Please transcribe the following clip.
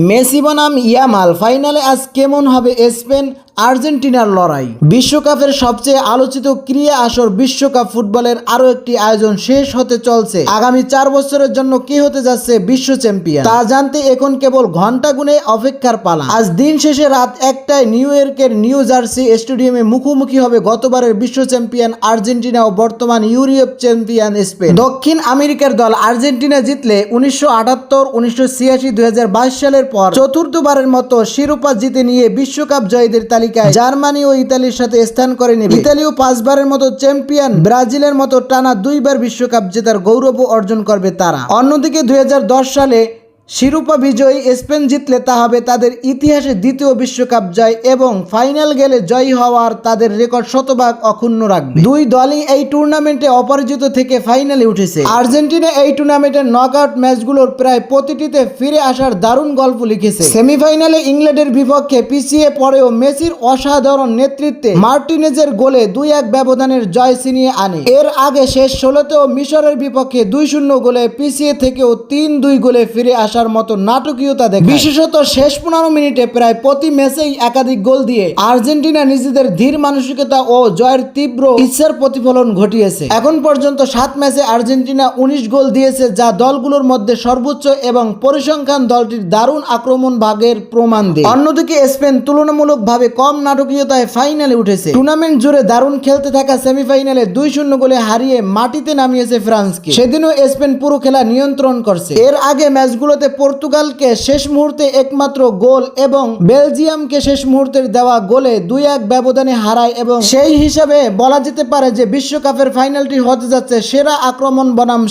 Messi বনাম Yamal ফাইনালে আজ কেমন হবে স্পেন আর্জেন্টিনার লড়াই। বিশ্বকাপের সবচেয়ে আলোচিত ক্রীড়া আসর বিশ্বকাপ ফুটবলের আরো একটি আয়োজন শেষ হতে চলছে। আগামী 4 বছরের জন্য কে হতে যাচ্ছে বিশ্ব চ্যাম্পিয়ন তা জানতে এখন কেবল ঘন্টা গুনে অপেক্ষার পালা। আজ দিন শেষে রাত 1টায় নিউ ইয়র্কের নিউ জার্সি স্টেডিয়ামে মুখোমুখি হবে গতবারের বিশ্ব চ্যাম্পিয়ন আর্জেন্টিনা ও বর্তমান ইউরোপ চ্যাম্পিয়ন স্পেন। দক্ষিণ আমেরিকার দল আর্জেন্টিনা জিতলে 1978, 1986, 2022 সালের পর চতুর্থবারের মতো শিরোপা জিতে নিয়ে বিশ্বকাপ জয়ীদের তালিকায় জার্মানি ও ইতালির সাথে স্থান করে নেবে। ইতালিও 5 বারের মতো চ্যাম্পিয়ন, ব্রাজিলের মতো টানা 2 বার বিশ্বকাপ জেতার গৌরব অর্জন করবে তারা। অন্যদিকে 2010 সালে শিরোপা বিজয়ী স্পেন জিতলে তা হবে তাদের ইতিহাসে দ্বিতীয় বিশ্বকাপ জয় এবং ফাইনাল গেলে জয়ী হওয়ার তাদের রেকর্ড শতভাগ অক্ষুণ্ণ রাখবে। দুই দলই এই টুর্নামেন্টে অপরাজিত থেকে ফাইনালে উঠেছে। আর্জেন্টিনা এই টুর্নামেন্টের নকআউট ম্যাচগুলোর প্রায় প্রতিটিতে ফিরে আসার দারুণ গল্প লিখেছে। সেমিফাইনালে ইংল্যান্ডের বিপক্ষে পিছিয়ে পড়েও মেসির অসাধারণ নেতৃত্বে মার্টিনেজের গোলে 2-1 ব্যবধানের জয় ছিনিয়ে আনে। এর আগে শেষ 16তেও মিশরের বিপক্ষে 2-0 গোলে পিছিয়ে থেকেও 3-2 গোলে ফিরে আসা মতো নাটকীয়তা দেখে। বিশেষত শেষ 15 মিনিটে প্রায় প্রতি ম্যাচেই একাধিক গোল দিয়ে আর্জেন্টিনা নিজেদের ধীর মানসিকতা ও জয়ের তীব্র ইচ্ছার প্রতিফলন ঘটিয়েছে। এখন পর্যন্ত 7 ম্যাচে আর্জেন্টিনা 19 গোল দিয়েছে, যা দলগুলোর মধ্যে সর্বোচ্চ এবং পরিসংখ্যান দলটির দারুণ আক্রমণ ভাগের প্রমাণ দেয়। অন্যদিকে স্পেন তুলনামূলকভাবে কম নাটকীয়তায় ফাইনালে উঠেছে। টুর্নামেন্ট জুড়ে দারুণ খেলতে থাকা সেমিফাইনালে 2-0 গোলে হারিয়ে মাটিতে নামিয়েছে ফ্রান্সকে। সেদিনও স্পেন পুরো খেলা নিয়ন্ত্রণ করছে। এর আগে ম্যাচগুলোতে পর্তুগালকে শেষ মুহূর্তে একমাত্র গোল এবং বেলজিয়ামকে শেষ মুহূর্তের দেওয়া গোলে 2-1 ব্যবধানে হারায় এবং সেই হিসাবে বলা যেতে পারে যে বিশ্বকাপের ফাইনালটি হতে যাচ্ছে সেরা আক্রমণ বনাম